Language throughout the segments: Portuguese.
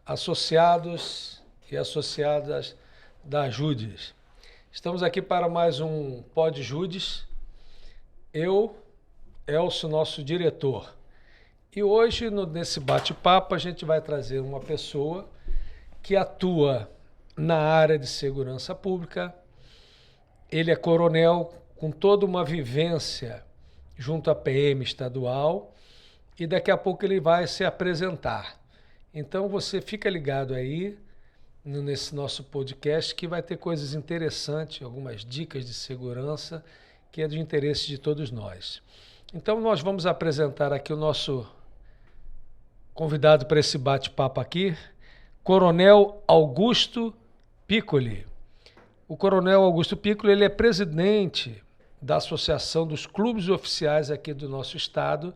associados e associadas da Judes. Estamos aqui para mais um Pod Judes. Eu, Elcio, nosso diretor. E hoje, nesse bate-papo, a gente vai trazer uma pessoa que atua na área de segurança pública. Ele é coronel com toda uma vivência junto à PM estadual e daqui a pouco ele vai se apresentar. Então você fica ligado aí nesse nosso podcast que vai ter coisas interessantes, algumas dicas de segurança que é de interesse de todos nós. Então nós vamos apresentar aqui o nosso convidado para esse bate-papo aqui, Coronel Augusto Piccoli. O Coronel Augusto Piccoli, ele é presidente da Associação dos Clubes Oficiais aqui do nosso estado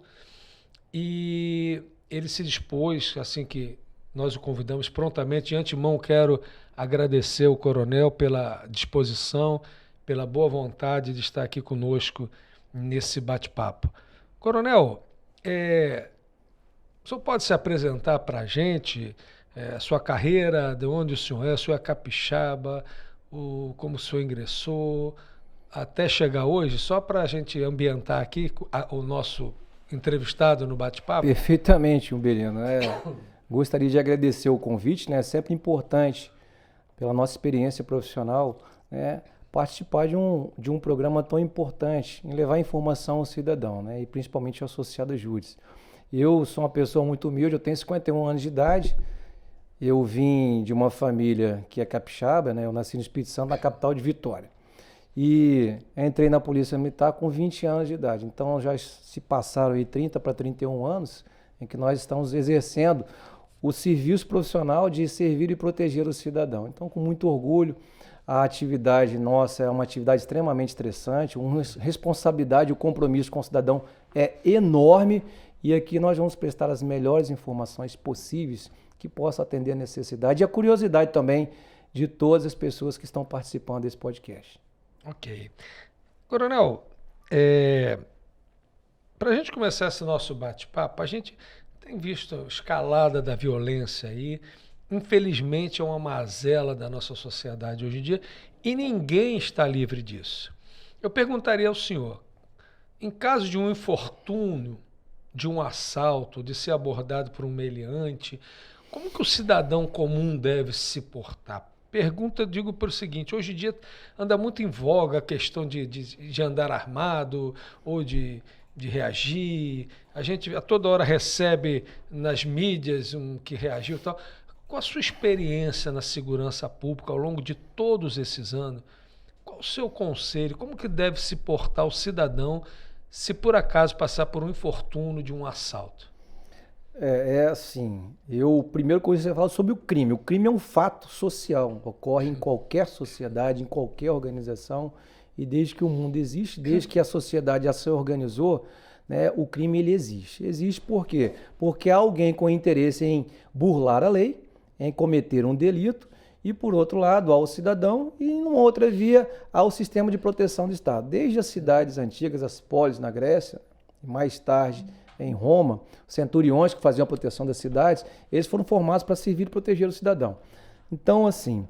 e ele se dispôs, assim que nós o convidamos prontamente. De antemão, quero agradecer ao Coronel pela disposição, pela boa vontade de estar aqui conosco nesse bate-papo. Coronel, o senhor pode se apresentar para a gente, a sua carreira, de onde o senhor é, o senhor é capixaba, como o senhor ingressou, até chegar hoje, só para a gente ambientar aqui o nosso entrevistado no bate-papo? Perfeitamente, Umbelino. Gostaria de agradecer o convite, né? É sempre importante, pela nossa experiência profissional, né, participar de um programa tão importante em levar informação ao cidadão, né, e principalmente ao associado Judes. Eu sou uma pessoa muito humilde, eu tenho 51 anos de idade, eu vim de uma família que é capixaba, né, eu nasci no Espírito Santo, na capital de Vitória. E entrei na Polícia Militar com 20 anos de idade. Então já se passaram aí 30 para 31 anos em que nós estamos exercendo o serviço profissional de servir e proteger o cidadão. Então, com muito orgulho, a atividade nossa é uma atividade extremamente estressante, uma responsabilidade, o compromisso com o cidadão é enorme e aqui nós vamos prestar as melhores informações possíveis que possam atender a necessidade e a curiosidade também de todas as pessoas que estão participando desse podcast. Ok. Coronel, para a gente começar esse nosso bate-papo, a gente tem visto a escalada da violência aí. Infelizmente é uma mazela da nossa sociedade hoje em dia e ninguém está livre disso. Eu perguntaria ao senhor, em caso de um infortúnio, de um assalto, de ser abordado por um meliante, como que o cidadão comum deve se portar? Pergunta, digo pelo seguinte, hoje em dia anda muito em voga a questão de andar armado ou de reagir. A gente a toda hora recebe nas mídias que reagiu e tal. Com a sua experiência na segurança pública ao longo de todos esses anos, qual o seu conselho? Como que deve se portar o cidadão se por acaso passar por um infortúnio de um assalto? Assim, primeiro coisa que você fala sobre o crime. O crime é um fato social, ocorre em qualquer sociedade, em qualquer organização, e desde que o mundo existe, desde que a sociedade já se organizou, né, o crime ele existe. Existe por quê? Porque há alguém com interesse em burlar a lei, em cometer um delito, e por outro lado, ao cidadão, e em outra via, ao sistema de proteção do Estado. Desde as cidades antigas, as polis na Grécia, e mais tarde em Roma, os centuriões que faziam a proteção das cidades, eles foram formados para servir e proteger o cidadão. Então, assim,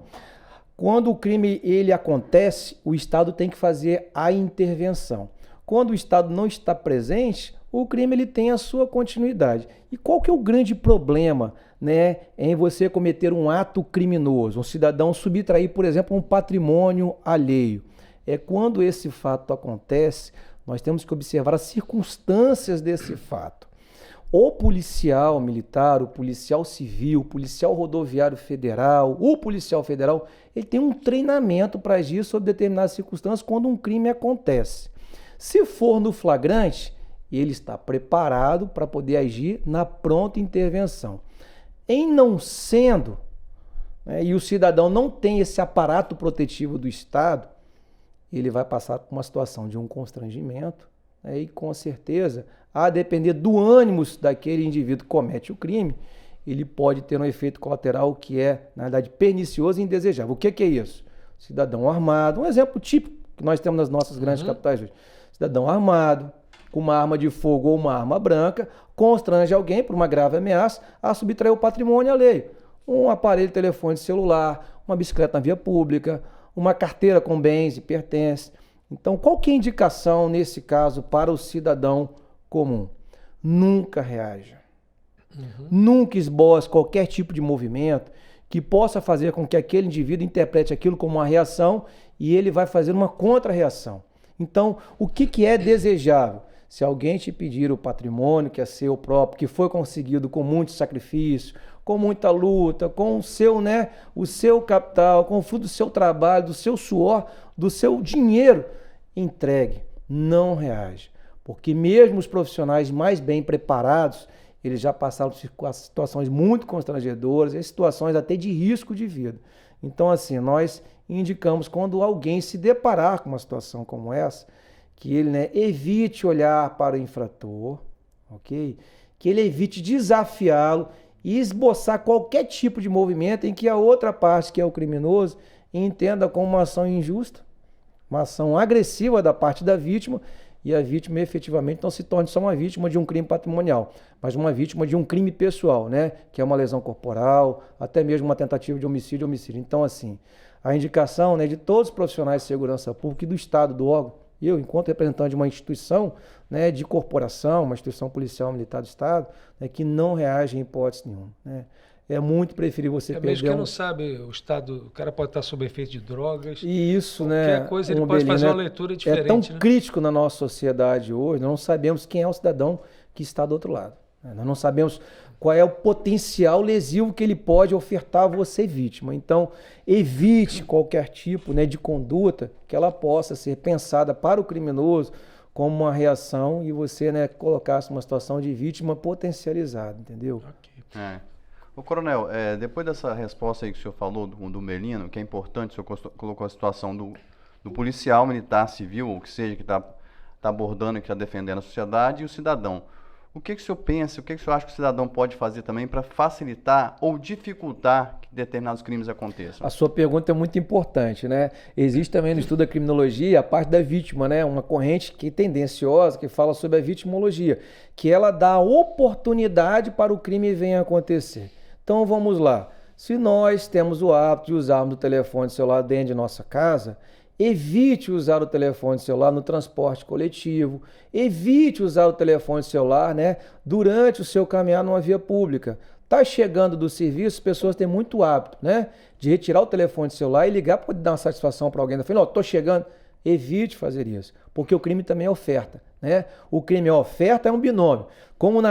quando o crime ele acontece, o Estado tem que fazer a intervenção. Quando o Estado não está presente, o crime ele tem a sua continuidade. E qual que é o grande problema, né, em você cometer um ato criminoso, um cidadão subtrair, por exemplo, um patrimônio alheio? É quando esse fato acontece, nós temos que observar as circunstâncias desse fato. O policial militar, o policial civil, o policial rodoviário federal, o policial federal, ele tem um treinamento para agir sob determinadas circunstâncias quando um crime acontece. Se for no flagrante, ele está preparado para poder agir na pronta intervenção. Em não sendo, né, e o cidadão não tem esse aparato protetivo do Estado, ele vai passar por uma situação de um constrangimento, né, e com certeza, a depender do ânimo daquele indivíduo que comete o crime, ele pode ter um efeito colateral que é, na verdade, pernicioso e indesejável. O que é isso? Cidadão armado, um exemplo típico que nós temos nas nossas grandes capitais hoje. Cidadão armado, com uma arma de fogo ou uma arma branca, constrange alguém por uma grave ameaça a subtrair o patrimônio alheio. um aparelho de telefone celular, uma bicicleta na via pública, uma carteira com bens e pertences. Então, qual que é a indicação nesse caso para o cidadão comum? Nunca reaja. Nunca esboce qualquer tipo de movimento que possa fazer com que aquele indivíduo interprete aquilo como uma reação e ele vai fazer uma contra-reação. Então, o que é desejável? Se alguém te pedir o patrimônio que é seu próprio, que foi conseguido com muito sacrifício, com muita luta, com o seu capital, com o fruto do seu trabalho, do seu suor, do seu dinheiro, entregue, não reaja. Porque mesmo os profissionais mais bem preparados, eles já passaram por situações muito constrangedoras, e situações até de risco de vida. Então, assim, nós indicamos quando alguém se deparar com uma situação como essa, que ele evite olhar para o infrator, ok? Que ele evite desafiá-lo e esboçar qualquer tipo de movimento em que a outra parte, que é o criminoso, entenda como uma ação injusta, uma ação agressiva da parte da vítima, e a vítima efetivamente não se torne só uma vítima de um crime patrimonial, mas uma vítima de um crime pessoal, que é uma lesão corporal, até mesmo uma tentativa de homicídio. Então, assim, a indicação de todos os profissionais de segurança pública e do Estado, do órgão, eu, enquanto representante de uma instituição, de corporação, uma instituição policial militar do Estado, que não reage em hipótese nenhuma. É muito preferível você perder... Mesmo que não sabe, o Estado, o cara pode estar sob efeito de drogas. E isso, qualquer coisa ele pode fazer uma leitura diferente. É tão crítico na nossa sociedade hoje, nós não sabemos quem é o cidadão que está do outro lado. Nós não sabemos qual é o potencial lesivo que ele pode ofertar a você, vítima. Então, evite qualquer tipo de conduta que ela possa ser pensada para o criminoso como uma reação e você colocar-se numa situação de vítima potencializada, entendeu? Okay. Ô, Coronel, depois dessa resposta aí que o senhor falou do Melino, que é importante, o senhor colocou a situação do policial, militar, civil, ou que seja, que está abordando e que está defendendo a sociedade, e o cidadão. O que o senhor pensa, o que o senhor acha que o cidadão pode fazer também para facilitar ou dificultar que determinados crimes aconteçam? A sua pergunta é muito importante, Existe também no estudo da criminologia a parte da vítima, uma corrente que tendenciosa, que fala sobre a vitimologia, que ela dá oportunidade para o crime venha acontecer. Então vamos lá, se nós temos o hábito de usarmos o telefone celular dentro de nossa casa, evite usar o telefone celular no transporte coletivo, evite usar o telefone celular durante o seu caminhar numa via pública. Está chegando do serviço, as pessoas têm muito hábito de retirar o telefone celular e ligar para poder dar uma satisfação para alguém. Estou chegando. Evite fazer isso, porque o crime também é oferta. O crime é oferta, é um binômio. Como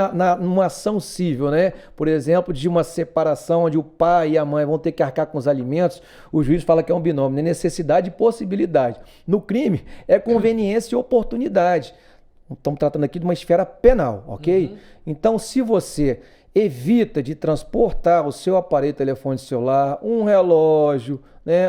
numa ação civil, por exemplo, de uma separação onde o pai e a mãe vão ter que arcar com os alimentos, o juiz fala que é um binômio, necessidade e possibilidade. No crime, é conveniência e oportunidade. Estamos tratando aqui de uma esfera penal, ok? Então, se você evita de transportar o seu aparelho de telefone celular, um relógio,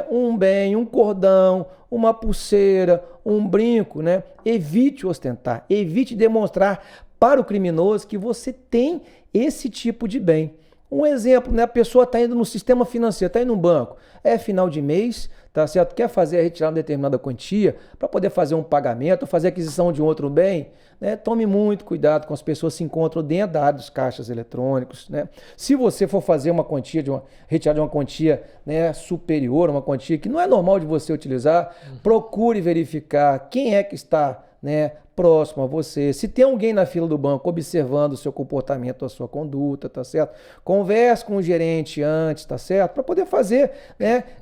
um bem, um cordão, uma pulseira, um brinco, evite ostentar, evite demonstrar para o criminoso que você tem esse tipo de bem. Um exemplo, a pessoa está indo no sistema financeiro, está indo no banco, é final de mês, tá certo? Quer fazer a retirada de determinada quantia para poder fazer um pagamento, fazer aquisição de um outro bem, Tome muito cuidado com as pessoas que se encontram dentro da área dos caixas eletrônicos, Se você for fazer uma quantia, retirada de uma quantia superior, uma quantia que não é normal de você utilizar, procure verificar quem é que está próximo a você. Se tem alguém na fila do banco observando o seu comportamento, a sua conduta, tá certo? Converse com o gerente antes, tá certo? Para poder fazer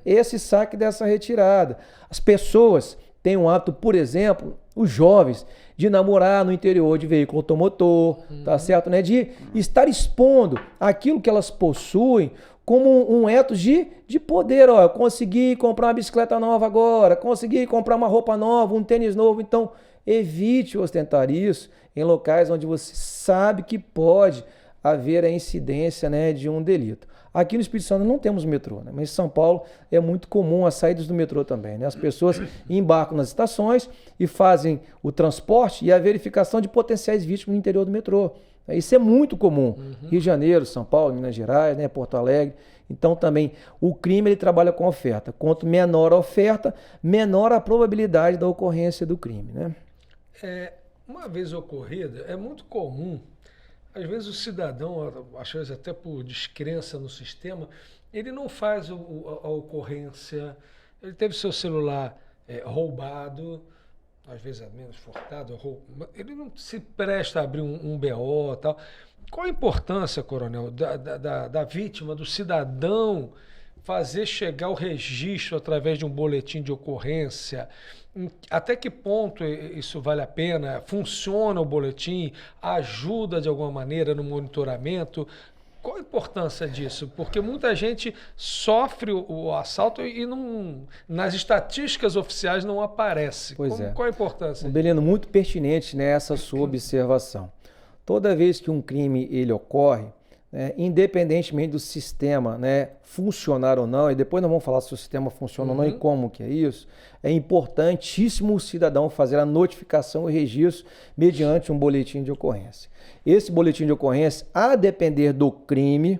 esse saque dessa retirada. As pessoas têm um hábito, por exemplo, os jovens, de namorar no interior de veículo automotor, tá certo? De estar expondo aquilo que elas possuem como um ethos de poder. Eu consegui comprar uma bicicleta nova agora, consegui comprar uma roupa nova, um tênis novo. Então, evite ostentar isso em locais onde você sabe que pode haver a incidência de um delito. Aqui no Espírito Santo não temos metrô, mas em São Paulo é muito comum as saídas do metrô também. As pessoas embarcam nas estações e fazem o transporte e a verificação de potenciais vítimas no interior do metrô. Isso é muito comum. Rio de Janeiro, São Paulo, Minas Gerais, Porto Alegre. Então também o crime ele trabalha com oferta. Quanto menor a oferta, menor a probabilidade da ocorrência do crime. Uma vez ocorrida, é muito comum às vezes o cidadão, às vezes até por descrença no sistema, ele não faz a ocorrência, ele teve seu celular roubado, às vezes é menos furtado, ele não se presta a abrir um BO e tal. Qual a importância, coronel, da vítima, do cidadão, fazer chegar o registro através de um boletim de ocorrência? Até que ponto isso vale a pena? Funciona o boletim? Ajuda de alguma maneira no monitoramento? Qual a importância disso? Porque muita gente sofre o assalto e não, nas estatísticas oficiais não aparece. Qual a importância? Belino, muito pertinente nessa sua observação. Toda vez que um crime ele ocorre, independentemente do sistema funcionar ou não, e depois nós vamos falar se o sistema funciona ou não e como que é isso, é importantíssimo o cidadão fazer a notificação e registro mediante um boletim de ocorrência. Esse boletim de ocorrência, a depender do crime,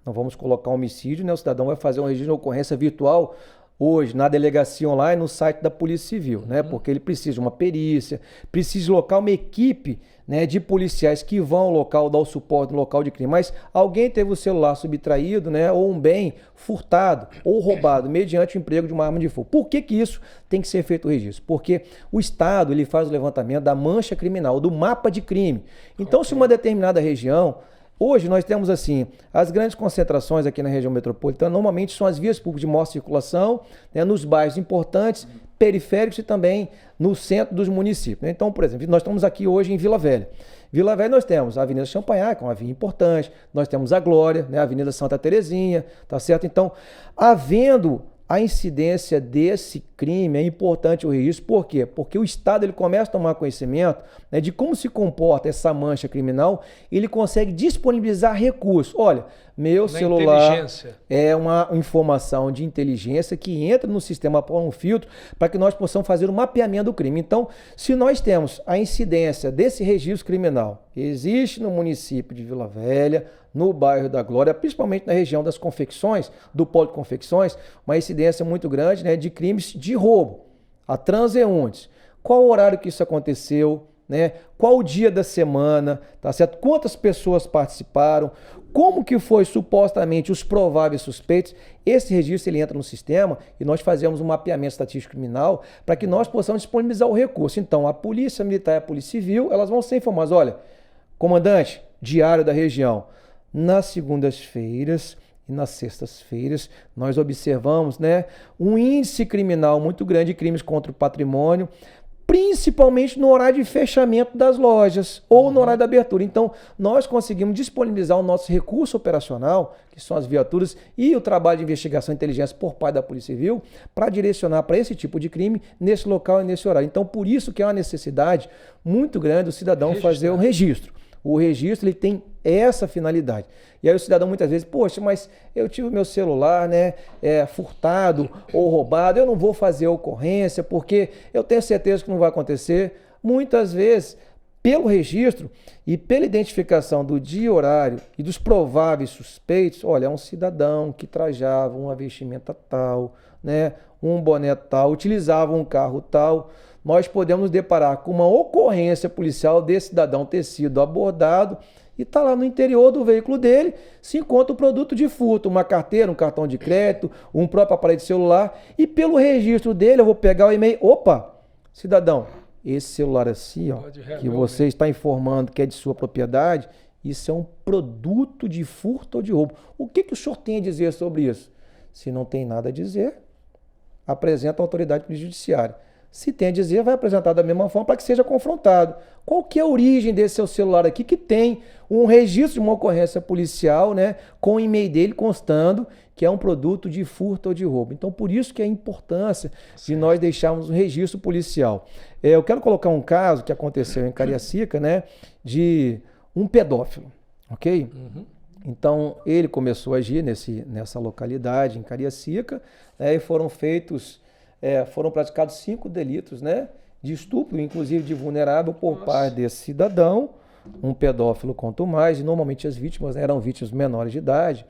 não vamos colocar homicídio, o cidadão vai fazer um registro de ocorrência virtual hoje na delegacia online, no site da Polícia Civil, porque ele precisa de uma perícia, precisa locar uma equipe de policiais que vão ao local, dar o suporte no local de crime. Mas alguém teve o celular subtraído, ou um bem furtado ou roubado mediante o emprego de uma arma de fogo. Por que isso tem que ser feito o registro? Porque o Estado ele faz o levantamento da mancha criminal, do mapa de crime. Então, se uma determinada região... Hoje nós temos assim, as grandes concentrações aqui na região metropolitana, normalmente são as vias públicas de maior circulação, nos bairros importantes, periféricos e também no centro dos municípios. Então, por exemplo, nós estamos aqui hoje em Vila Velha. Vila Velha nós temos a Avenida Champagnat, que é uma via importante, nós temos a Glória, a Avenida Santa Terezinha, tá certo? Então, havendo a incidência desse crime, é importante o registro. Por quê? Porque o Estado ele começa a tomar conhecimento de como se comporta essa mancha criminal, ele consegue disponibilizar recursos. Olha, meu celular é uma informação de inteligência que entra no sistema por um filtro para que nós possamos fazer o mapeamento do crime. Então, se nós temos a incidência desse registro criminal, existe no município de Vila Velha, no bairro da Glória, principalmente na região das confecções, do polo de confecções, uma incidência muito grande de crimes de roubo a transeuntes. Qual o horário que isso aconteceu? Qual o dia da semana? Tá certo? Quantas pessoas participaram? Como que foi supostamente os prováveis suspeitos? Esse registro ele entra no sistema e nós fazemos um mapeamento estatístico criminal para que nós possamos disponibilizar o recurso. Então, a Polícia Militar e a Polícia Civil, elas vão ser informadas. Olha, comandante, diário da região. Nas segundas-feiras e nas sextas-feiras, nós observamos um índice criminal muito grande de crimes contra o patrimônio, principalmente no horário de fechamento das lojas ou no horário da abertura. Então, nós conseguimos disponibilizar o nosso recurso operacional, que são as viaturas, e o trabalho de investigação e inteligência por parte da Polícia Civil, para direcionar para esse tipo de crime nesse local e nesse horário. Então, por isso que é uma necessidade muito grande do cidadão fazer o registro. O registro ele tem essa finalidade. E aí o cidadão muitas vezes, poxa, mas eu tive o meu celular furtado ou roubado, eu não vou fazer a ocorrência porque eu tenho certeza que não vai acontecer. Muitas vezes, pelo registro e pela identificação do dia e horário e dos prováveis suspeitos, olha, é um cidadão que trajava uma vestimenta tal, um boné tal, utilizava um carro tal, nós podemos nos deparar com uma ocorrência policial desse cidadão ter sido abordado e está lá no interior do veículo dele, se encontra o produto de furto, uma carteira, um cartão de crédito, um próprio aparelho de celular, e pelo registro dele eu vou pegar o e-mail, opa, cidadão, esse celular assim, que você está informando que é de sua propriedade, isso é um produto de furto ou de roubo. O que o senhor tem a dizer sobre isso? Se não tem nada a dizer, apresenta a autoridade judiciária. Se tem a dizer, vai apresentar da mesma forma para que seja confrontado. Qual que é a origem desse seu celular aqui que tem um registro de uma ocorrência policial, com o e-mail dele constando que é um produto de furto ou de roubo. Então, por isso que é a importância de nós deixarmos um registro policial. Eu quero colocar um caso que aconteceu em Cariacica, de um pedófilo, ok? Então, ele começou a agir nessa localidade, em Cariacica, e foram praticados 5 delitos, de estupro, inclusive de vulnerável, por parte desse cidadão, um pedófilo quanto mais, e normalmente as vítimas eram vítimas menores de idade.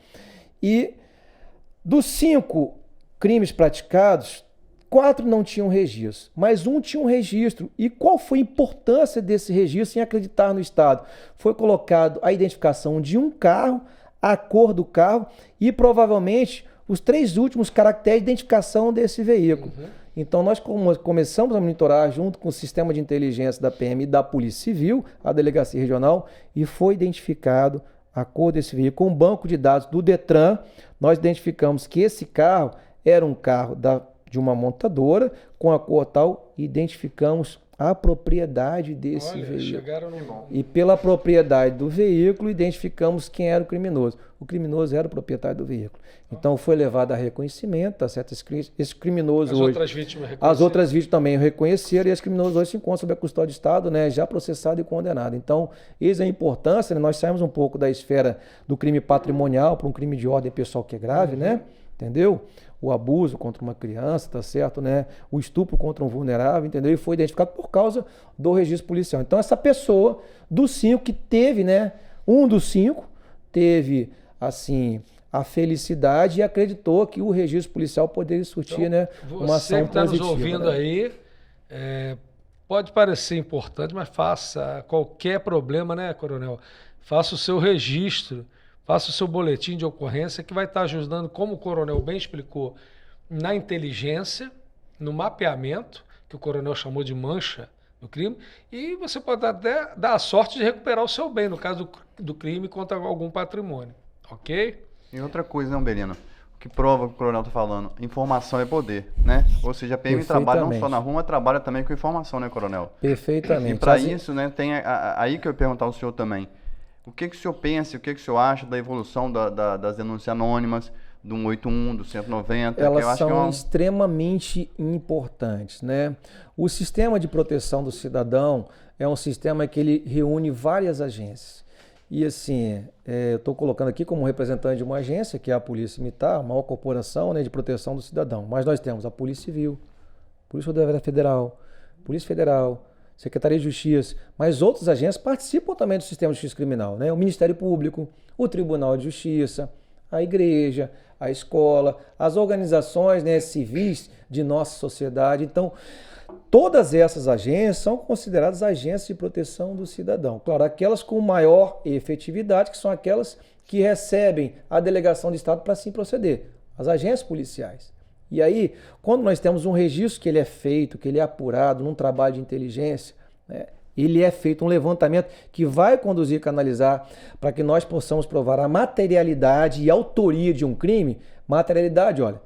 E dos 5 crimes praticados, 4 não tinham registro, mas um tinha um registro. E qual foi a importância desse registro em acreditar no Estado? Foi colocado a identificação de um carro, a cor do carro e provavelmente os 3 últimos caracteres de identificação desse veículo. Então nós começamos a monitorar junto com o sistema de inteligência da PM e da Polícia Civil, a Delegacia Regional, e foi identificado a cor desse veículo. Com um banco de dados do Detran, nós identificamos que esse carro era um carro de uma montadora, com a cor tal, identificamos a propriedade desse veículo. Chegaram no bom. E pela propriedade do veículo, identificamos quem era o criminoso. O criminoso era o proprietário do veículo. Então foi levado a reconhecimento, tá certo? Esse criminoso As hoje... outras vítimas reconheceram? As outras vítimas também o reconheceram e esse criminoso hoje se encontra sob a custódia do Estado, né, já processado e condenado. Então, eis a importância, né, nós saímos um pouco da esfera do crime patrimonial para um crime de ordem pessoal que é grave, né? Entendeu? O abuso contra uma criança, tá certo, né? O estupro contra um vulnerável, entendeu? E foi identificado por causa do registro policial. Então, essa pessoa dos 5 que teve, né? Um dos 5 teve, assim, a felicidade e acreditou que o registro policial poderia surtir, né, uma Você ação que está nos positiva, ouvindo né? aí, pode parecer importante, mas faça qualquer problema, né, Coronel? Faça o seu registro, faça o seu boletim de ocorrência, que vai estar ajudando, como o Coronel bem explicou, na inteligência, no mapeamento, que o Coronel chamou de mancha do crime, e você pode até dar a sorte de recuperar o seu bem, no caso do crime, contra algum patrimônio, ok? E outra coisa, né, Umbelino? O que prova o que o Coronel está falando, informação é poder, né? Ou seja, a PM trabalha não só na rua, mas trabalha também com informação, né, Coronel? Perfeitamente. E para isso, né, tem aí que eu ia perguntar ao senhor também. O que o senhor pensa, o que o senhor acha da evolução das denúncias anônimas, do 181, do 190? Elas que eu acho são que é uma... extremamente importantes, né? O sistema de proteção do cidadão é um sistema que ele reúne várias agências. E assim, eu estou colocando aqui como representante de uma agência, que é a Polícia Militar, a maior corporação, né, de proteção do cidadão. Mas nós temos a Polícia Civil, Polícia Rodoviária Federal, Polícia Federal, Secretaria de Justiça, mas outras agências participam também do sistema de justiça criminal, né? O Ministério Público, o Tribunal de Justiça, a Igreja, a escola, as organizações, né, civis de nossa sociedade. Então, todas essas agências são consideradas agências de proteção do cidadão. Claro, aquelas com maior efetividade, que são aquelas que recebem a delegação de Estado para assim proceder, as agências policiais. E aí, quando nós temos um registro que ele é feito, que ele é apurado num trabalho de inteligência, né, ele é feito um levantamento que vai conduzir, canalizar, para que nós possamos provar a materialidade e autoria de um crime. Materialidade, olha,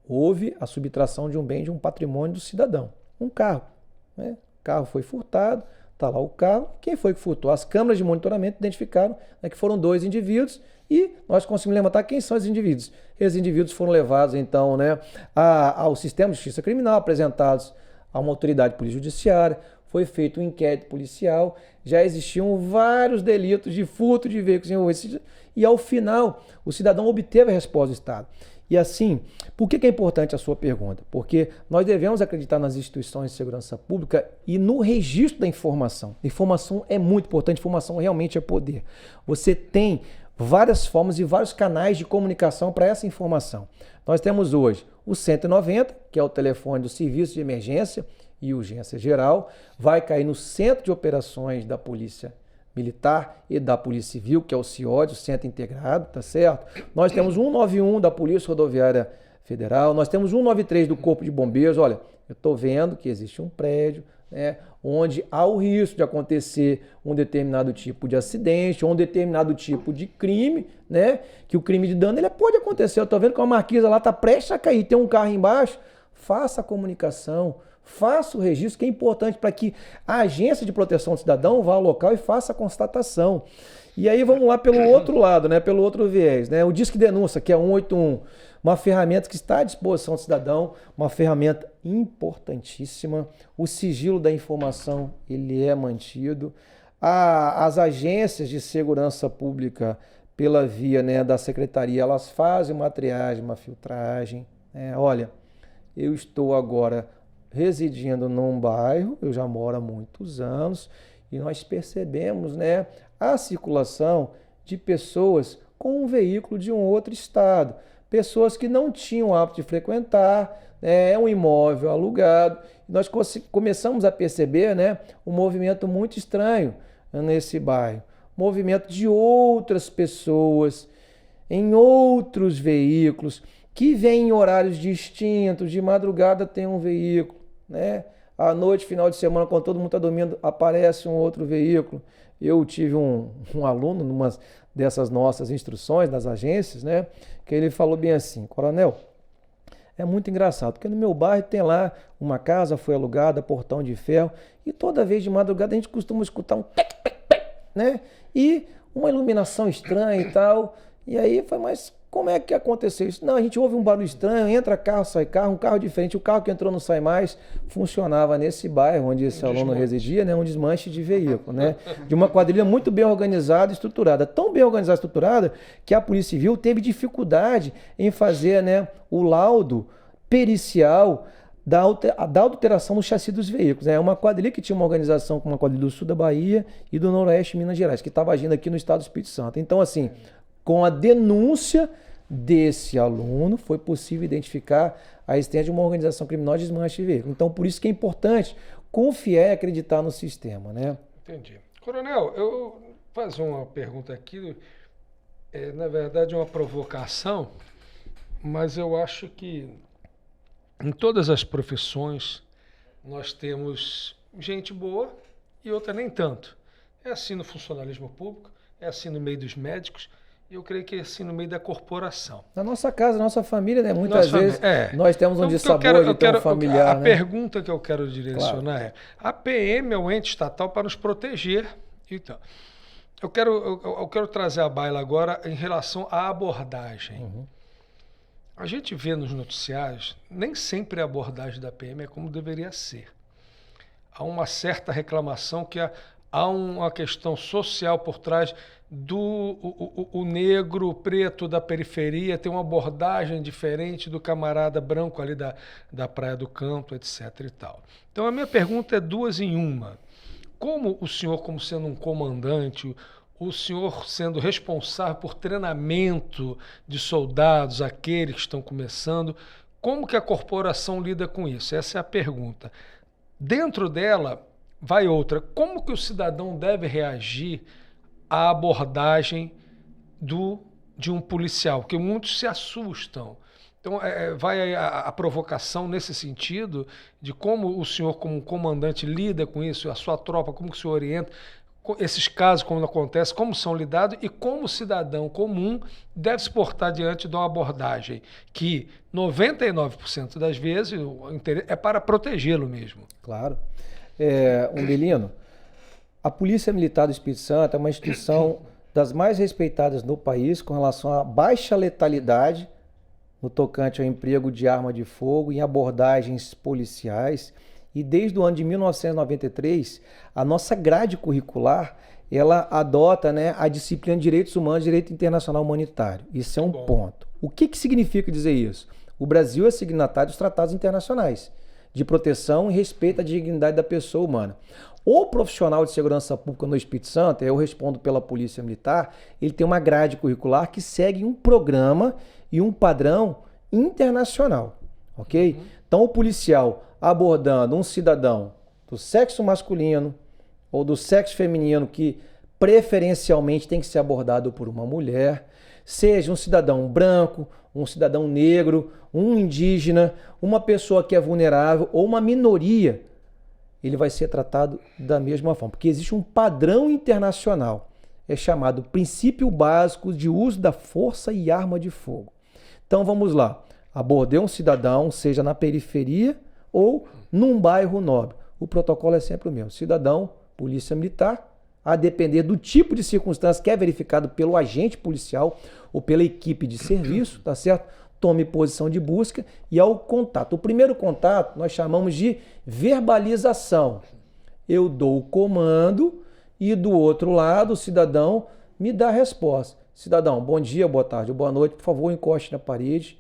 houve a subtração de um bem, de um patrimônio do cidadão. Um carro, né? O carro foi furtado, está lá o carro. Quem foi que furtou? As câmeras de monitoramento identificaram, né, que foram 2 indivíduos e nós conseguimos levantar quem são esses indivíduos. Esses indivíduos foram levados, então, né, ao sistema de justiça criminal, apresentados a uma autoridade polícia judiciária, foi feito um inquérito policial, já existiam vários delitos de furto de veículos envolvidos e, ao final, o cidadão obteve a resposta do Estado. E assim, por que é importante a sua pergunta? Porque nós devemos acreditar nas instituições de segurança pública e no registro da informação. Informação é muito importante, informação realmente é poder. Você tem várias formas e vários canais de comunicação para essa informação. Nós temos hoje o 190, que é o telefone do Serviço de Emergência e Urgência Geral, vai cair no Centro de Operações da Polícia Militar e da Polícia Civil, que é o CIOD, o Centro Integrado, tá certo? Nós temos 191 da Polícia Rodoviária Federal, nós temos 193 do Corpo de Bombeiros. Olha, eu estou vendo que existe um prédio, né, onde há o risco de acontecer um determinado tipo de acidente ou um determinado tipo de crime, né, que o crime de dano ele pode acontecer. Eu estou vendo que uma marquisa lá está prestes a cair, tem um carro embaixo. Faça a comunicação, faça o registro, que é importante para que a agência de proteção do cidadão vá ao local e faça a constatação. E aí vamos lá pelo outro lado, né, pelo outro viés, né, o Disque Denúncia, que é 181, uma ferramenta que está à disposição do cidadão, uma ferramenta importantíssima. O sigilo da informação ele é mantido. As agências de segurança pública, pela via, né, da secretaria, elas fazem uma triagem, uma filtragem. Olha, eu estou agora residindo num bairro, eu já moro há muitos anos, e nós percebemos, né, a circulação de pessoas com um veículo de um outro estado. pessoas que não tinham hábito de frequentar, é um imóvel alugado. Nós começamos a perceber, né, um movimento muito estranho nesse bairro. Movimento de outras pessoas em outros veículos que vêm em horários distintos. De madrugada tem um veículo, né? À noite, final de semana, quando todo mundo está dormindo, aparece um outro veículo. Eu tive um aluno numa dessas nossas instruções das agências, né, que ele falou bem assim: Coronel, é muito engraçado, porque no meu bairro tem lá uma casa, foi alugada, portão de ferro, e toda vez de madrugada a gente costuma escutar um tec, tec, tec, né? E uma iluminação estranha e tal. E aí foi, mas como é que aconteceu isso? Não, a gente ouve um barulho estranho, entra carro, sai carro, um carro diferente, o carro que entrou não sai mais. Funcionava nesse bairro onde esse aluno residia, né, um desmanche de veículo, né, de uma quadrilha muito bem organizada e estruturada. Tão bem organizada e estruturada que a Polícia Civil teve dificuldade em fazer, né, o laudo pericial da adulteração no chassi dos veículos. É uma quadrilha que tinha uma organização com uma quadrilha do sul da Bahia e do noroeste de Minas Gerais, que estava agindo aqui no estado do Espírito Santo. Então, assim, com a denúncia desse aluno, foi possível identificar a existência de uma organização criminosa de desmanche de veículo. Então, por isso que é importante confiar e acreditar no sistema, né? Entendi. Coronel, eu vou fazer uma pergunta aqui, na verdade uma provocação, mas eu acho que em todas as profissões nós temos gente boa e outra nem tanto. É assim no funcionalismo público, é assim no meio dos médicos, e eu creio que é assim no meio da corporação. Na nossa casa, na nossa família, né? Muitas vezes nós temos um dissabor de ter um familiar. A pergunta que eu quero direcionar é: a PM é um ente estatal para nos proteger. Então, eu quero trazer a baila agora em relação à abordagem. Uhum. A gente vê nos noticiários, nem sempre a abordagem da PM é como deveria ser. Há uma certa reclamação que há uma questão social por trás do o negro, o preto da periferia, tem uma abordagem diferente do camarada branco ali da Praia do Canto, etc. e tal. Então a minha pergunta é duas em uma. Como o senhor, como sendo um comandante, o senhor sendo responsável por treinamento de soldados, aqueles que estão começando, como que a corporação lida com isso? Essa é a pergunta. Dentro dela, vai outra. Como que o cidadão deve reagir à abordagem de um policial? Porque muitos se assustam. Então, vai a provocação nesse sentido de como o senhor, como comandante, lida com isso, a sua tropa, como que o senhor orienta esses casos, quando acontece, como são lidados e como o cidadão comum deve se portar diante de uma abordagem que 99% das vezes é para protegê-lo mesmo. Claro. Umbelino, a Polícia Militar do Espírito Santo é uma instituição das mais respeitadas no país com relação à baixa letalidade no tocante ao emprego de arma de fogo em abordagens policiais. E desde o ano de 1993, a nossa grade curricular, ela adota, né, a disciplina de Direitos Humanos e Direito Internacional Humanitário. Isso é um ponto. O que significa dizer isso? O Brasil é signatário dos tratados internacionais de proteção e respeito à dignidade da pessoa humana. O profissional de segurança pública no Espírito Santo, eu respondo pela Polícia Militar, ele tem uma grade curricular que segue um programa e um padrão internacional, ok? Então, o policial abordando um cidadão do sexo masculino ou do sexo feminino, que preferencialmente tem que ser abordado por uma mulher, seja um cidadão branco, um cidadão negro, um indígena, uma pessoa que é vulnerável ou uma minoria, ele vai ser tratado da mesma forma, porque existe um padrão internacional, é chamado Princípio Básico de Uso da Força e Arma de Fogo. Então vamos lá, abordei um cidadão, seja na periferia ou num bairro nobre. O protocolo é sempre o mesmo. Cidadão, polícia militar, a depender do tipo de circunstância que é verificado pelo agente policial ou pela equipe de serviço, tá certo? Tome posição de busca e ao contato. O primeiro contato nós chamamos de verbalização. Eu dou o comando e do outro lado o cidadão me dá a resposta. Cidadão, bom dia, boa tarde, boa noite, por favor, encoste na parede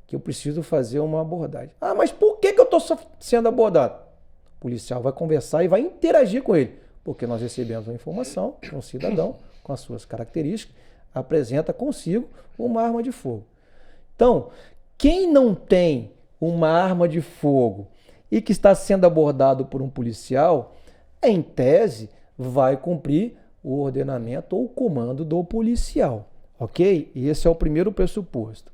que eu preciso fazer uma abordagem. Ah, mas por que eu estou sendo abordado? O policial vai conversar e vai interagir com ele, porque nós recebemos uma informação que um cidadão, com as suas características, apresenta consigo uma arma de fogo. Então, quem não tem uma arma de fogo e que está sendo abordado por um policial, em tese, vai cumprir o ordenamento ou o comando do policial, ok? Esse é o primeiro pressuposto.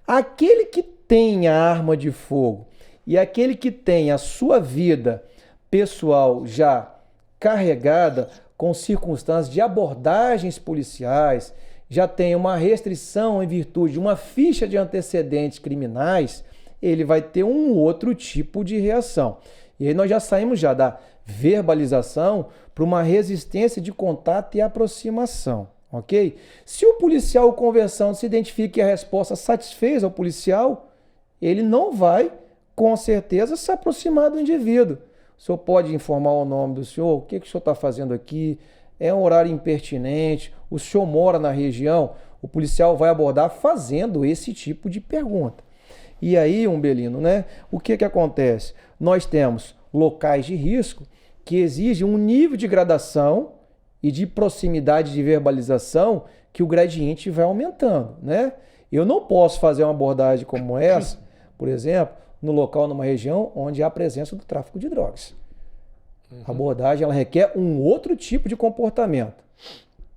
Aquele que tem a arma de fogo e aquele que tem a sua vida pessoal já carregada com circunstâncias de abordagens policiais, já tem uma restrição em virtude de uma ficha de antecedentes criminais, ele vai ter um outro tipo de reação. E aí nós já saímos já da verbalização para uma resistência de contato e aproximação, ok? Se o policial conversando se identifica que a resposta satisfez ao policial, ele não vai, com certeza, se aproximar do indivíduo. O senhor pode informar o nome do senhor? O que o senhor está fazendo aqui? É um horário impertinente? O senhor mora na região? O policial vai abordar fazendo esse tipo de pergunta. E aí, Umbelino, né? O que acontece? Nós temos locais de risco que exigem um nível de gradação e de proximidade de verbalização que o gradiente vai aumentando, né? Eu não posso fazer uma abordagem como essa, por exemplo, no local, numa região onde há a presença do tráfico de drogas. A abordagem ela requer um outro tipo de comportamento.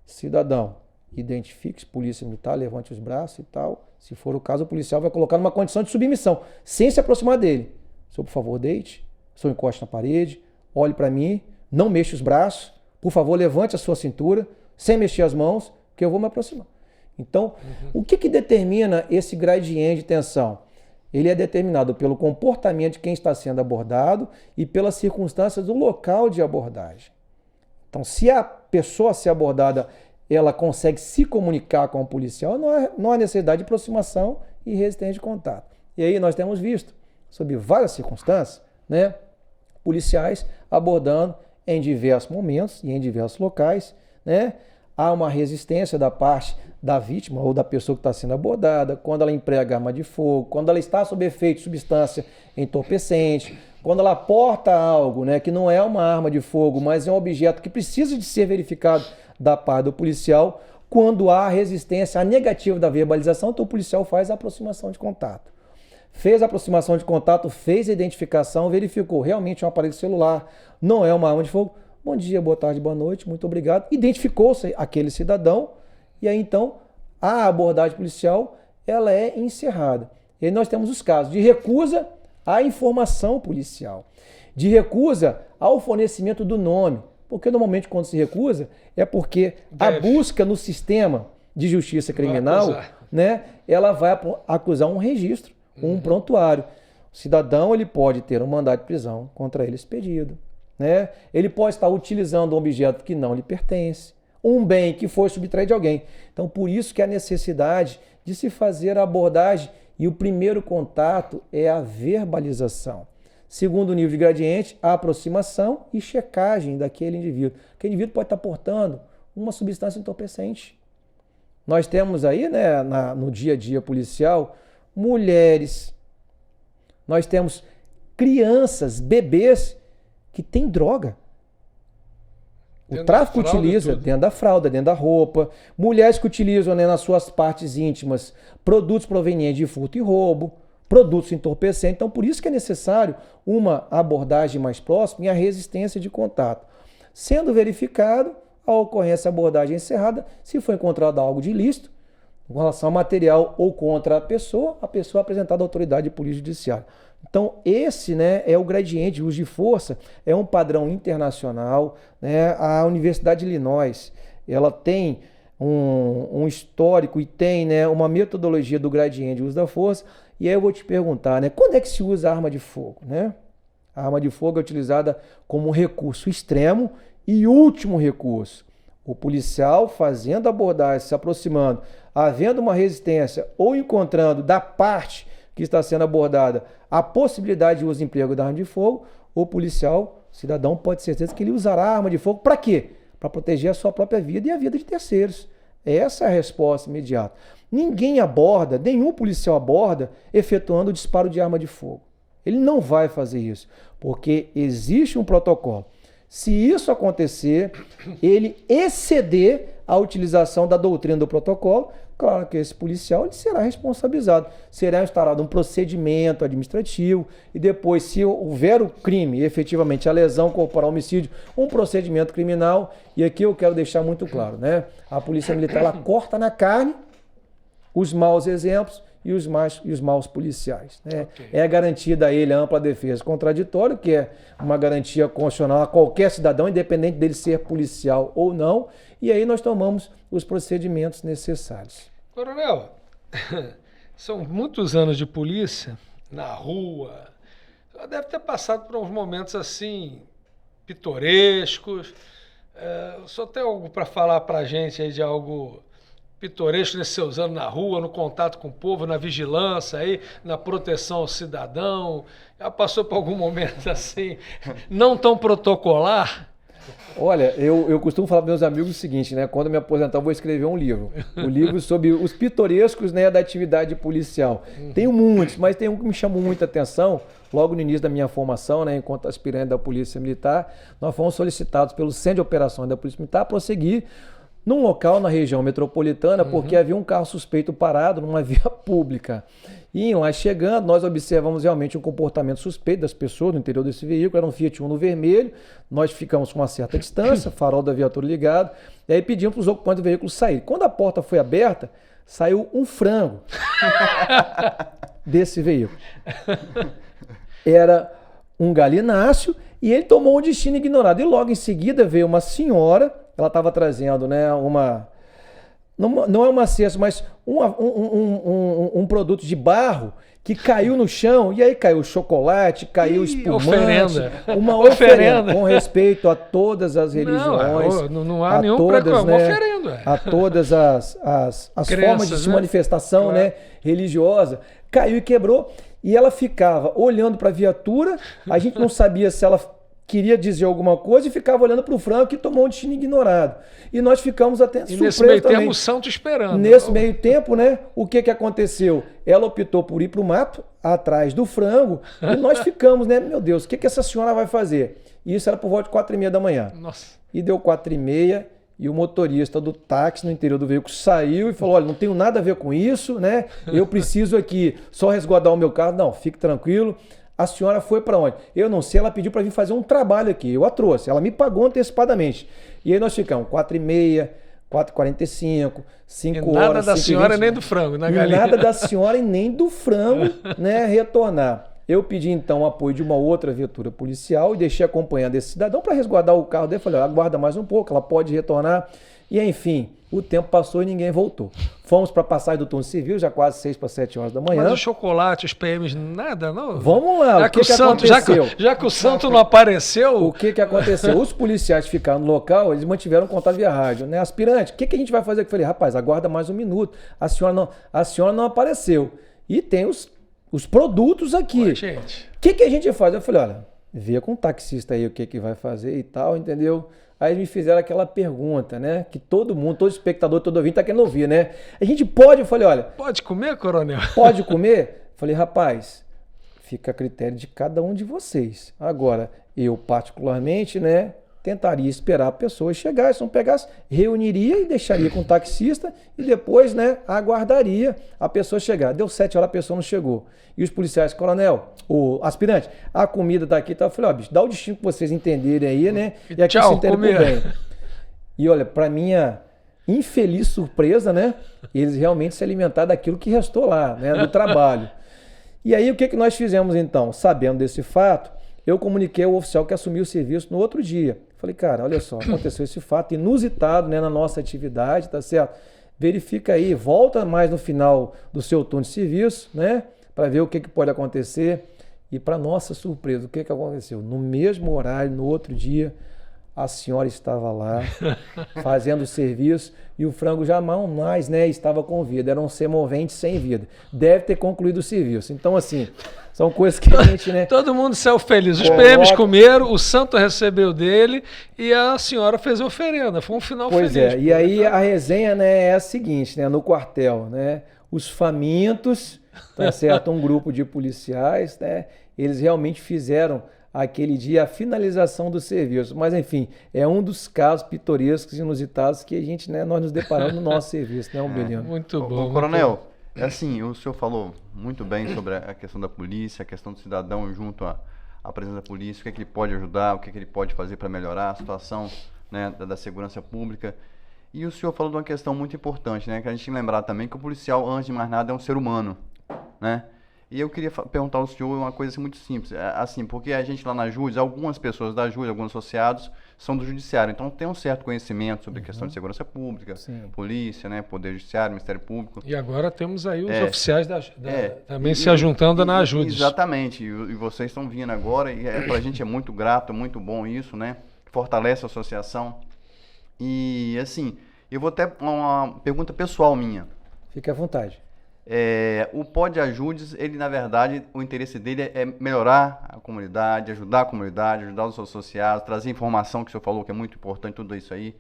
Cidadão, identifique-se, polícia militar, levante os braços e tal. Se for o caso, o policial vai colocar numa condição de submissão, sem se aproximar dele. Senhor, por favor, deite, senhor, encoste na parede, olhe para mim, não mexa os braços, por favor, levante a sua cintura, sem mexer as mãos, que eu vou me aproximar. Então, o que determina esse gradiente de tensão? Ele é determinado pelo comportamento de quem está sendo abordado e pelas circunstâncias do local de abordagem. Então, se a pessoa a ser abordada, ela consegue se comunicar com o policial, não há necessidade de aproximação e resistência de contato. E aí nós temos visto, sob várias circunstâncias, né, policiais abordando em diversos momentos e em diversos locais, né, há uma resistência da parte da vítima ou da pessoa que está sendo abordada, quando ela emprega arma de fogo, quando ela está sob efeito de substância entorpecente, quando ela porta algo, né, que não é uma arma de fogo, mas é um objeto que precisa de ser verificado da parte do policial, quando há resistência à negativa da verbalização, então o policial faz a aproximação de contato. Fez a aproximação de contato, fez a identificação, verificou realmente um aparelho celular, não é uma arma de fogo. Bom dia, boa tarde, boa noite, muito obrigado. Identificou-se aquele cidadão e aí então a abordagem policial ela é encerrada. E aí nós temos os casos de recusa à informação policial, de recusa ao fornecimento do nome, porque normalmente quando se recusa é porque a busca no sistema de justiça criminal, né, ela vai acusar um registro, um prontuário. O cidadão ele pode ter um mandado de prisão contra ele expedido, né? Ele pode estar utilizando um objeto que não lhe pertence, um bem que foi subtraído de alguém. Então, por isso que a necessidade de se fazer a abordagem e o primeiro contato é a verbalização. Segundo nível de gradiente, a aproximação e checagem daquele indivíduo. Aquele indivíduo pode estar portando uma substância entorpecente. Nós temos aí, né, no dia a dia policial, mulheres, nós temos crianças, bebês que têm droga. O tráfico utiliza dentro da fralda, dentro da roupa. Mulheres que utilizam, né, nas suas partes íntimas produtos provenientes de furto e roubo, produtos entorpecentes. Então, por isso que é necessário uma abordagem mais próxima e a resistência de contato. Sendo verificado, a ocorrência a abordagem encerrada, se for encontrado algo de ilícito, com relação ao material ou contra a pessoa é apresentada à autoridade de polícia judiciária. Então, esse, né, é o gradiente de uso de força, é um padrão internacional, né? A Universidade de Illinois, ela tem um histórico e tem, né, uma metodologia do gradiente de uso da força. E aí eu vou te perguntar, né, quando é que se usa a arma de fogo, né? A arma de fogo é utilizada como um recurso extremo e último recurso. O policial fazendo a abordagem, se aproximando, havendo uma resistência ou encontrando da parte que está sendo abordada a possibilidade de uso e emprego da arma de fogo, o policial, o cidadão, pode ter certeza que ele usará a arma de fogo para quê? Para proteger a sua própria vida e a vida de terceiros. Essa é a resposta imediata. Ninguém aborda, nenhum policial aborda efetuando o disparo de arma de fogo. Ele não vai fazer isso, porque existe um protocolo. Se isso acontecer, ele exceder a utilização da doutrina do protocolo, claro que esse policial ele será responsabilizado. Será instaurado um procedimento administrativo e depois, se houver o crime, efetivamente a lesão corporal, homicídio, um procedimento criminal. E aqui eu quero deixar muito claro, né? A Polícia Militar ela corta na carne os maus exemplos e os maus policiais. Né? Okay. É garantida a ele a ampla defesa contraditória, que é uma garantia constitucional a qualquer cidadão, independente dele ser policial ou não, e aí nós tomamos os procedimentos necessários. Coronel, são muitos anos de polícia na rua, deve ter passado por uns momentos assim, pitorescos. O senhor tem algo para falar para a gente aí de algo pitoresco nesses seus anos na rua, no contato com o povo, na vigilância, aí, na proteção ao cidadão? Já passou por algum momento assim, não tão protocolar? Olha, eu costumo falar para meus amigos o seguinte, né? Quando eu me aposentar, eu vou escrever um livro. Um livro sobre os pitorescos, né, da atividade policial. Tenho muitos, mas tem um que me chamou muita atenção. Logo no início da minha formação, né, enquanto aspirante da Polícia Militar, nós fomos solicitados pelo Centro de Operações da Polícia Militar a prosseguir num local na região metropolitana, porque havia um carro suspeito parado numa via pública. E lá chegando, nós observamos realmente um comportamento suspeito das pessoas no interior desse veículo, era um Fiat Uno vermelho, nós ficamos com uma certa distância, farol da viatura ligado, e aí pedimos para os ocupantes do veículo saírem. Quando a porta foi aberta, saiu um frango desse veículo. Era um galináceo e ele tomou um destino ignorado. E logo em seguida veio uma senhora, ela estava trazendo, né, não é uma cesta, mas um produto de barro que caiu no chão, e aí caiu chocolate, caiu espumante, oferenda. Uma oferenda com respeito a todas as religiões. Não há nenhum preconceito, uma oferenda. A todas as formas de se manifestação, claro, né, religiosa. Caiu e quebrou, e ela ficava olhando para a viatura, a gente não sabia se ela queria dizer alguma coisa e ficava olhando para o frango que tomou um destino ignorado. E nós ficamos até surpresos. E nesse meio tempo o santo esperando. Nesse meio tempo, né, o que aconteceu? Ela optou por ir para o mato, atrás do frango, e nós ficamos, né, meu Deus, o que essa senhora vai fazer? E isso era por volta de 4h30 da manhã. Nossa. E deu 4h30 e o motorista do táxi no interior do veículo saiu e falou, olha, não tenho nada a ver com isso, né, eu preciso aqui só resguardar o meu carro. Não, fique tranquilo. A senhora foi para onde? Eu não sei, ela pediu para vir fazer um trabalho aqui. Eu a trouxe, ela me pagou antecipadamente. E aí nós ficamos 4h30, 4h45, 5 horas. Nada da senhora nem do frango, na galinha. Nada da senhora e nem do frango, né, retornar. Eu pedi então o apoio de uma outra viatura policial e deixei acompanhando esse cidadão para resguardar o carro dele. Falei, aguarda mais um pouco, ela pode retornar. E enfim, o tempo passou e ninguém voltou. Fomos para a passagem do turno civil, já quase 6 para 7 horas da manhã. Mas o chocolate, os PMs, nada, não? Vamos lá, o que aconteceu? Já que o santo não apareceu... O que aconteceu? Os policiais que ficaram no local, eles mantiveram contato via rádio, né? Aspirante, o que a gente vai fazer? Eu falei, rapaz, aguarda mais um minuto. A senhora não apareceu. E tem os produtos aqui. Ué, gente. O que a gente faz? Eu falei, olha, vê com o taxista aí o que vai fazer e tal, entendeu? Aí me fizeram aquela pergunta, né? Que todo mundo, todo espectador, todo ouvinte tá querendo ouvir, né? A gente pode? Eu falei, olha... Pode comer, coronel? Pode comer? Eu falei, rapaz, fica a critério de cada um de vocês. Agora, eu particularmente, né, tentaria esperar a pessoa chegar. Se não pegasse, reuniria e deixaria com o taxista e depois, né, aguardaria a pessoa chegar. Deu 7 horas, a pessoa não chegou. E os policiais, coronel, o aspirante, a comida tá aqui, tá? Eu falei, ó, bicho, dá o destino pra vocês entenderem aí, né? E aqui se entendem por bem. E olha, pra minha infeliz surpresa, né? Eles realmente se alimentaram daquilo que restou lá, né? Do trabalho. E aí, o que nós fizemos então? Sabendo desse fato, eu comuniquei ao oficial que assumiu o serviço no outro dia. Falei, cara, olha só, aconteceu esse fato inusitado, né, na nossa atividade, tá certo? Verifica aí, volta mais no final do seu turno de serviço, né, para ver o que pode acontecer. E para nossa surpresa, o que aconteceu? No mesmo horário, no outro dia, a senhora estava lá fazendo o serviço e o frango jamais, né, estava com vida. Era um semovente sem vida. Deve ter concluído o serviço. Então, assim, são coisas que a gente, né... Todo mundo saiu feliz. Os PMs comeram, o santo recebeu dele e a senhora fez a oferenda. Foi um final feliz. Pois é. E aí a resenha, né, é a seguinte, né, no quartel, né, os famintos, tá certo? Um grupo de policiais, né, eles realmente fizeram aquele dia a finalização do serviço. Mas, enfim, é um dos casos pitorescos e inusitados que a gente, né, nós nos deparamos no nosso serviço, né, Umbelino? Muito bom. Coronel, é assim, o senhor falou muito bem sobre a questão da polícia, a questão do cidadão junto à presença da polícia, o que é que ele pode ajudar, o que é que ele pode fazer para melhorar a situação, né, da segurança pública. E o senhor falou de uma questão muito importante, né, que a gente tem que lembrar também que o policial, antes de mais nada, é um ser humano, né? E eu queria perguntar ao senhor uma coisa assim, muito simples, assim, porque a gente lá na JUDES, algumas pessoas da JUDES, alguns associados, são do judiciário, então tem um certo conhecimento sobre a questão de segurança pública, polícia, né, poder judiciário, Ministério Público. E agora temos aí os oficiais também se ajuntando na JUDES. Exatamente, e vocês estão vindo agora, e para a gente é muito grato, muito bom isso, né, fortalece a associação. E assim, eu vou até uma pergunta pessoal minha. Fique à vontade. O Pode Ajudes, ele na verdade, o interesse dele é melhorar a comunidade, ajudar os associados, trazer informação que o senhor falou que é muito importante, tudo isso aí.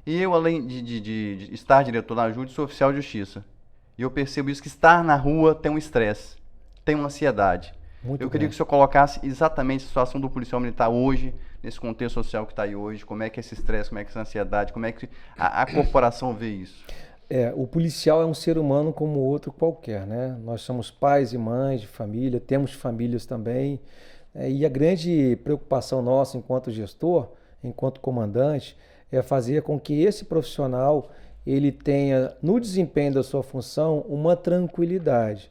E eu, além de estar diretor na Ajudes, sou oficial de justiça. E eu percebo isso, que estar na rua tem um estresse, tem uma ansiedade. Eu queria que o senhor colocasse exatamente a situação do policial militar hoje, nesse contexto social que está aí hoje, como é que é esse estresse, como é que é essa ansiedade, como é que a corporação vê isso. O policial é um ser humano como outro qualquer, né? Nós somos pais e mães de família, temos famílias também, e a grande preocupação nossa enquanto gestor, enquanto comandante, é fazer com que esse profissional ele tenha, no desempenho da sua função, uma tranquilidade.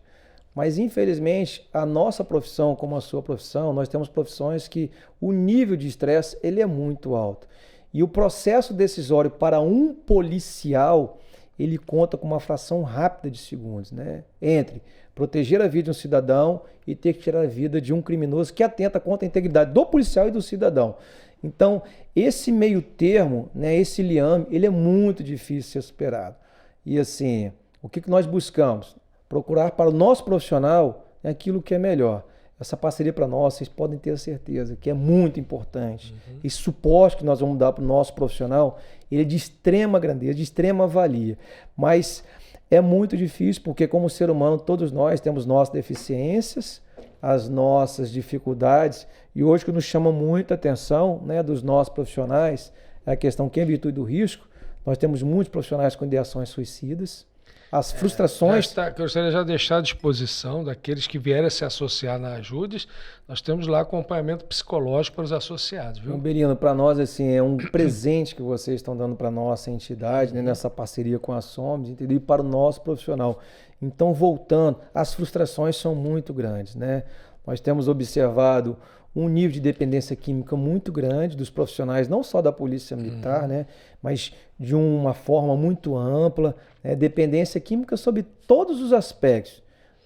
Mas, infelizmente, a nossa profissão, como a sua profissão, nós temos profissões que o nível de estresse ele é muito alto. E o processo decisório para um policial, ele conta com uma fração rápida de segundos, né? Entre proteger a vida de um cidadão e ter que tirar a vida de um criminoso que atenta contra a integridade do policial e do cidadão. Então, esse meio termo, né, esse liame, ele é muito difícil de ser superado. E assim, o que nós buscamos? Procurar para o nosso profissional aquilo que é melhor. Essa parceria para nós, vocês podem ter a certeza que é muito importante. Esse suporte que nós vamos dar para o nosso profissional, ele é de extrema grandeza, de extrema valia. Mas é muito difícil porque, como ser humano, todos nós temos nossas deficiências, as nossas dificuldades. E hoje o que nos chama muita atenção, né, dos nossos profissionais é a questão que, em virtude do risco, nós temos muitos profissionais com ideações suicidas. As frustrações... Gostaria já de deixar à disposição daqueles que vierem a se associar na Ajudes, nós temos lá acompanhamento psicológico para os associados, viu? Umbelino, para nós assim, é um presente que vocês estão dando para a nossa entidade, né, nessa parceria com a SOMES, entendeu? E para o nosso profissional. Então, voltando, as frustrações são muito grandes, né? Nós temos observado um nível de dependência química muito grande dos profissionais, não só da Polícia Militar, né, mas de uma forma muito ampla, né, dependência química sobre todos os aspectos,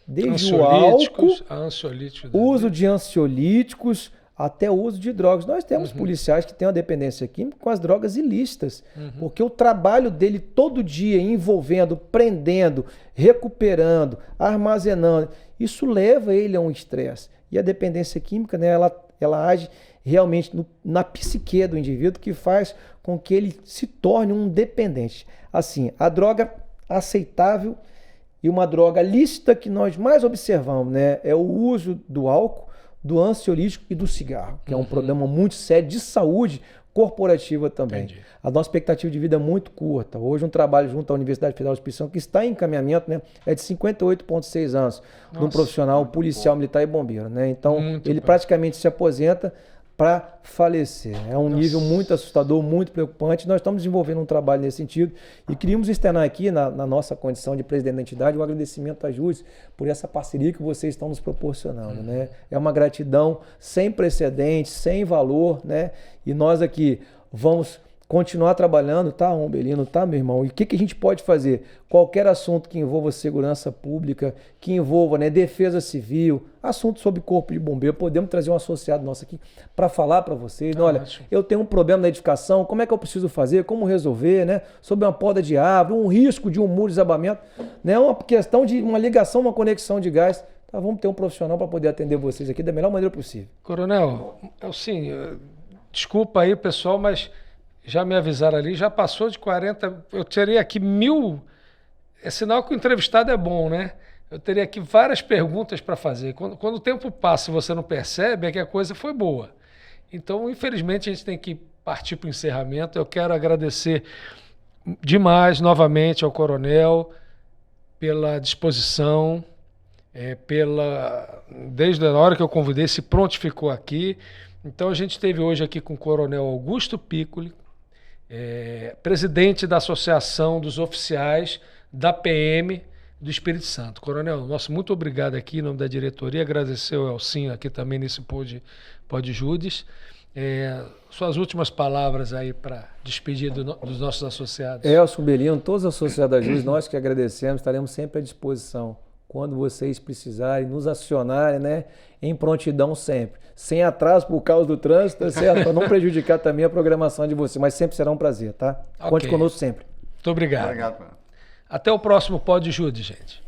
desde o álcool, uso de ansiolíticos, até o uso de drogas. Nós temos policiais que têm uma dependência química com as drogas ilícitas, porque o trabalho dele todo dia envolvendo, prendendo, recuperando, armazenando, isso leva ele a um estresse. E a dependência química, né, ela age realmente na psique do indivíduo, que faz com que ele se torne um dependente. Assim, a droga aceitável e uma droga lícita que nós mais observamos, né, é o uso do álcool, do ansiolítico e do cigarro, que é um problema muito sério de saúde corporativa também. Entendi. A nossa expectativa de vida é muito curta. Hoje um trabalho junto à Universidade Federal do Espírito Santo, que está em encaminhamento, né, é de 58,6 anos, de um profissional policial, militar e bombeiro, né? Então, ele praticamente se aposenta para falecer. É um nível muito assustador, muito preocupante. Nós estamos desenvolvendo um trabalho nesse sentido e queríamos externar aqui, na nossa condição de presidente da entidade, o agradecimento à JUDES por essa parceria que vocês estão nos proporcionando, né? É uma gratidão sem precedentes, sem valor, né? E nós aqui vamos continuar trabalhando, tá, Umbelino, tá, meu irmão? E o que a gente pode fazer? Qualquer assunto que envolva segurança pública, que envolva, né, defesa civil, assunto sobre corpo de bombeiro, podemos trazer um associado nosso aqui para falar para vocês. Olha, eu tenho um problema na edificação, como é que eu preciso fazer, como resolver, né? Sobre uma poda de árvore, um risco de um muro de desabamento, né? Uma questão de uma ligação, uma conexão de gás. Tá, vamos ter um profissional para poder atender vocês aqui da melhor maneira possível. Coronel, assim, desculpa aí, pessoal, mas já me avisaram ali, já passou de 40, eu tirei aqui 1000, é sinal que o entrevistado é bom, né? eu teria aqui várias perguntas para fazer. Quando o tempo passa e você não percebe, é que a coisa foi boa. Então, infelizmente, a gente tem que partir para o encerramento. Eu quero agradecer demais, novamente, ao Coronel pela disposição, desde a hora que eu convidei, se prontificou aqui. Então, a gente esteve hoje aqui com o Coronel Augusto Piccoli, presidente da Associação dos Oficiais da PM do Espírito Santo. Coronel, nosso muito obrigado aqui em nome da diretoria, agradecer ao Elcinho aqui também nesse Pod Judes. Suas últimas palavras aí para despedir dos nossos associados. Elcio, Belino, todos os associados da Judes, nós que agradecemos, estaremos sempre à disposição. Quando vocês precisarem, nos acionarem, né? Em prontidão sempre. Sem atraso por causa do trânsito, tá certo? Para não prejudicar também a programação de vocês. Mas sempre será um prazer, tá? Conte conosco sempre. Muito obrigado. Obrigado, mano. Até o próximo Pod Judes, gente.